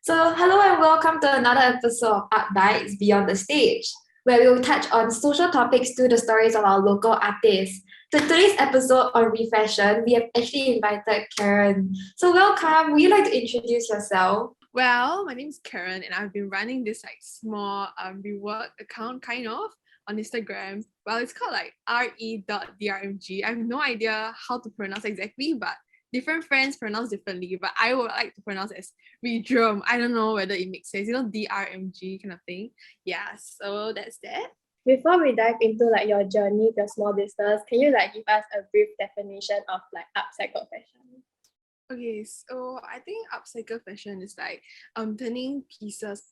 Hello and welcome to another episode of ARTbytes Beyond the Stage, where we will touch on social topics through the stories of our local artists. To today's episode on reFashion, we have actually invited Karen. So, welcome. Would you like to introduce yourself? Well, my name is Karen, and I've been running this small rework account kind of on Instagram. Well, it's called like re.drmg. I have no idea how to pronounce exactly, but different friends pronounce differently. But I would like to pronounce it as redrum. I don't know whether it makes sense. DRMG kind of thing. Yeah, so that's that. Before we dive into your journey with your small business, can you give us a brief definition of upcycle fashion? Okay, so I think upcycle fashion is turning pieces,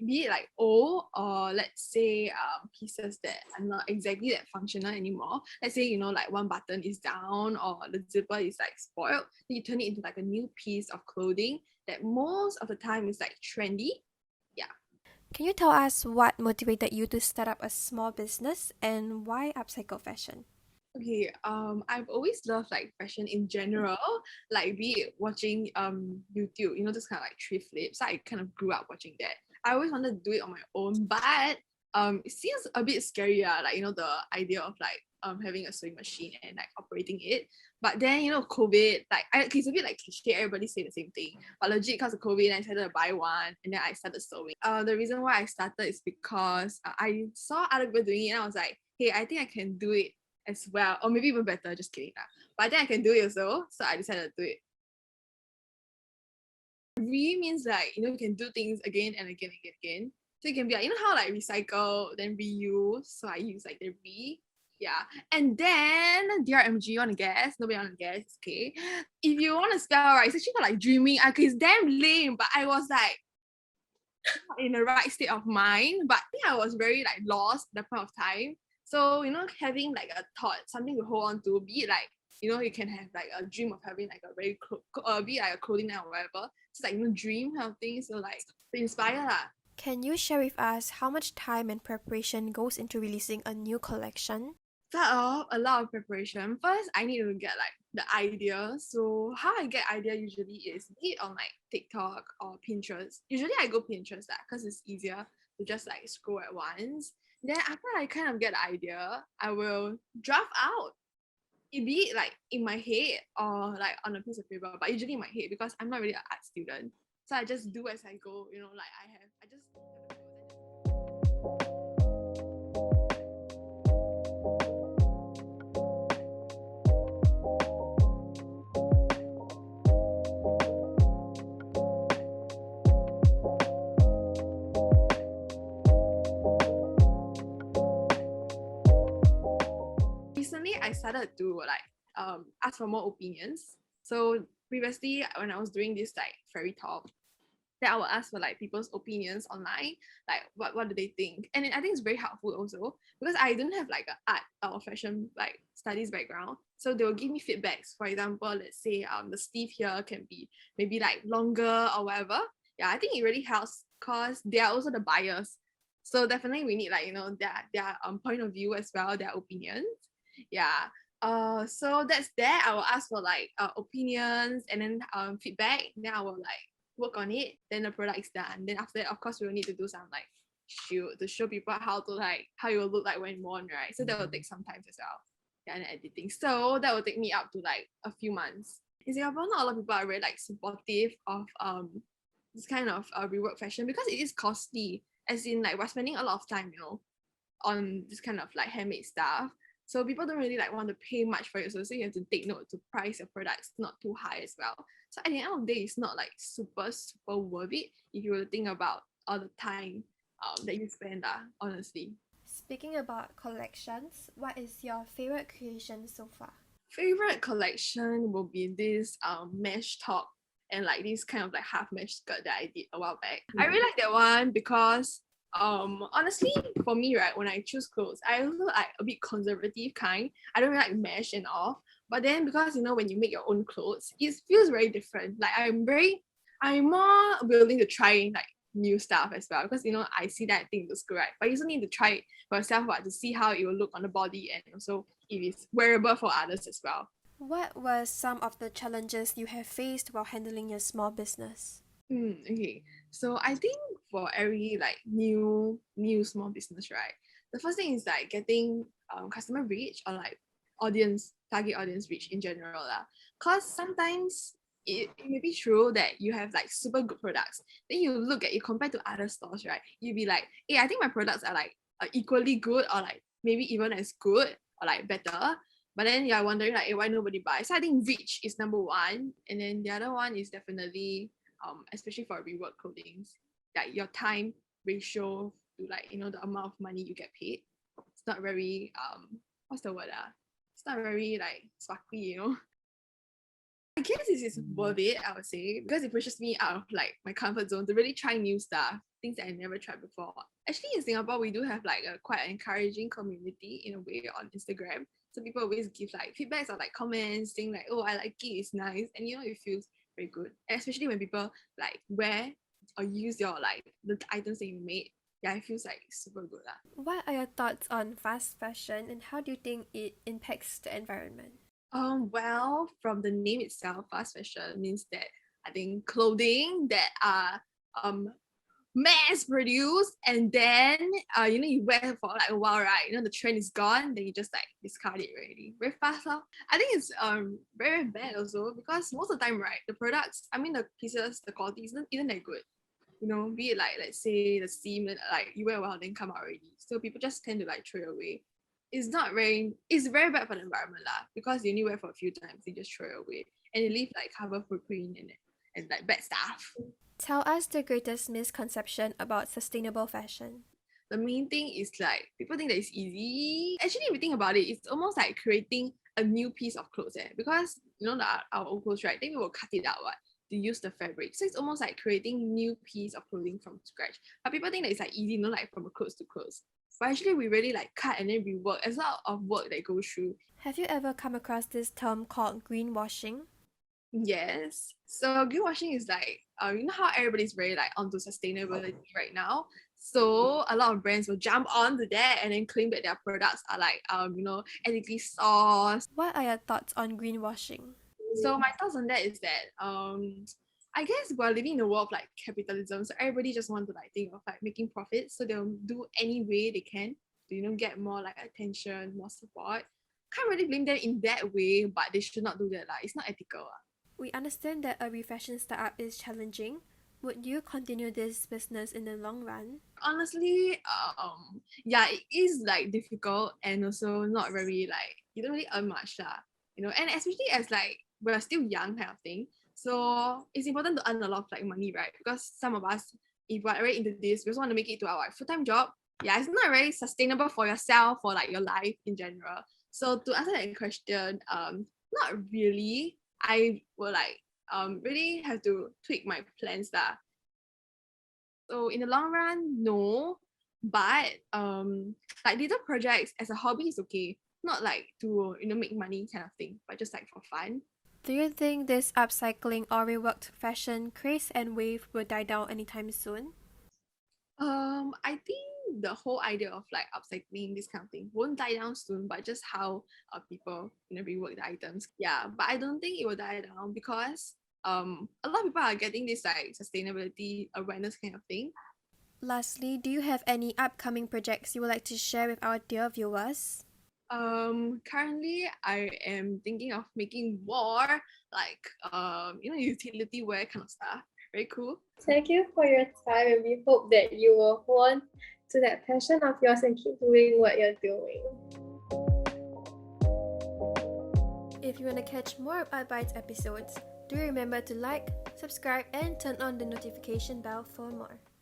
be it like old or let's say pieces that are not exactly that functional anymore. Let's say like one button is down or the zipper is spoiled, then you turn it into a new piece of clothing that most of the time is trendy. Yeah. Can you tell us what motivated you to start up a small business and why upcycle fashion? Okay, I've always loved fashion in general, be it watching YouTube, this kind of thrift flips. I kind of grew up watching that. I always wanted to do it on my own, but it seems a bit scary, the idea of having a sewing machine and operating it. But then COVID, it's a bit cliche, everybody say the same thing. But legit because of COVID, I decided to buy one and then I started sewing. The reason why I started is because I saw other people doing it and I was like, hey, I think I can do it as well, or maybe even better, just kidding. But I think I can do it also, so I decided to do it. Re means you can do things again and again and again. So it can be how recycle, then reuse. So I use the re. Yeah. And then DRMG, you wanna guess? Nobody wanna guess, okay. If you wanna spell right, it's actually called dreaming. Okay, it's damn lame, but I was in the right state of mind. But I think I was very lost at that point of time. So, having a thought, something to hold on to, be it you can have a dream of having a very be it a clothing line or whatever. It's dream kind of thing. So to inspire lah. Can you share with us how much time and preparation goes into releasing a new collection? Start off a lot of preparation. First, I need to get the idea. So how I get idea usually is be it on TikTok or Pinterest. Usually I go Pinterest because it's easier to just scroll at once. Then after I kind of get the idea, I will draft out. It be it in my head or on a piece of paper, but usually in my head because I'm not really an art student. So I just do as I go, I just have a flow. Recently I started to ask for more opinions. So previously when I was doing this fairy talk, then I will ask for people's opinions online, what do they think, and then I think it's very helpful also because I don't have a art or fashion studies background, so they will give me feedbacks. For example, let's say the sleeve here can be maybe longer or whatever. Yeah, I think it really helps because they are also the buyers, so definitely we need their point of view as well, their opinions. Yeah. So that's that. I will ask for opinions and then feedback. Then I will work on it. Then the product is done. Then after that, of course, we will need to do some shoot to show people how to how it will look when worn, right? So that will take some time as well. Yeah, and editing. So that will take me up to a few months. In Singapore, not a lot of people are very supportive of this kind of rework fashion because it is costly. As in we're spending a lot of time, on this kind of handmade stuff. So people don't really want to pay much for it. So you have to take note to price your products not too high as well. So at the end of the day, it's not super, super worth it if you were to think about all the time that you spend, honestly. Speaking about collections, what is your favorite creation so far? Favorite collection will be this mesh top and this kind of half mesh skirt that I did a while back. I really like that one because honestly for me, right, when I choose clothes, I also a bit conservative kind. I don't really mesh and all, but then because when you make your own clothes, it feels very different. I'm more willing to try new stuff as well because I see that thing looks good, right, but you also need to try it for yourself to see how it will look on the body and also if it's wearable for others as well. What were some of the challenges you have faced while handling your small business? Okay, so I think for every like new small business, right, the first thing is like getting customer reach or like target audience reach in general lah. Cause sometimes it may be true that you have like super good products, then you compare to other stores, right, you'll be like, hey, I think my products are like equally good or like maybe even as good or like better. But then you're wondering like, hey, why nobody buys? So I think reach is number one, and then the other one is definitely especially for rework clothing, like your time ratio to like the amount of money you get paid. It's not very what's the word it's not very like sparkly. I guess this is worth it, I would say, because it pushes me out of like my comfort zone to really try new stuff, things that I never tried before. Actually, in Singapore, we do have like a quite encouraging community in a way on Instagram. So people always give like feedbacks or like comments saying like, oh, I like it, it's nice, and it feels very good. And especially when people like wear or use your like the items that you made. Yeah, it feels like super good lah. What are your thoughts on fast fashion and how do you think it impacts the environment? Well, from the name itself, fast fashion means that I think clothing that are mass produced and then you wear for like a while, right? The trend is gone, then you just like discard it already. Very fast, huh? I think it's very bad also because most of the time, right, the products, I mean the pieces, the quality isn't that good. Be it like let's say the seam like you wear a while then come out already. So people just tend to like throw it away. It's very bad for the environment lah because you only wear for a few times, you just throw it away. And you leave like carbon footprint in it and like bad stuff. Tell us the greatest misconception about sustainable fashion. The main thing is like people think that it's easy. Actually, if you think about it, it's almost like creating a new piece of clothes because our old clothes, right? Then we will cut it out to use the fabric. So it's almost like creating new piece of clothing from scratch. But people think that it's like easy, like from clothes to clothes. But actually, we really like cut and then rework. There's a lot of work that goes through. Have you ever come across this term called greenwashing? Yes. So greenwashing is like how everybody's very like onto sustainability right now. So a lot of brands will jump onto that and then claim that their products are like ethically sourced. What are your thoughts on greenwashing? So my thoughts on that is that I guess we're living in a world of like capitalism. So everybody just wants to like think of like making profits. So they'll do any way they can to get more like attention, more support. Can't really blame them in that way, but they should not do that. Like it's not ethical. We understand that a reFashion startup is challenging. Would you continue this business in the long run? Honestly, yeah, it is like difficult and also not very like you don't really earn much lah. And especially as like we're still young kind of thing. So it's important to earn a lot of like money, right? Because some of us, if we're already into this, we also want to make it to our full-time job. Yeah, it's not very sustainable for yourself or like your life in general. So to answer that question, not really. I will like really have to tweak my plans lah. So in the long run, no. But like little projects as a hobby is okay. Not like to make money kind of thing, but just like for fun. Do you think this upcycling or reworked fashion craze and wave will die down anytime soon? I think the whole idea of like upcycling this kind of thing won't die down soon, but just how people rework the items. Yeah, but I don't think it will die down because a lot of people are getting this like sustainability awareness kind of thing. Lastly, do you have any upcoming projects you would like to share with our dear viewers? Currently I am thinking of making more like utility wear kind of stuff. Very cool. Thank you for your time, and we hope that you will hold on to that passion of yours and keep doing what you're doing. If you want to catch more of ARTbytes episodes, do remember to like, subscribe, and turn on the notification bell for more.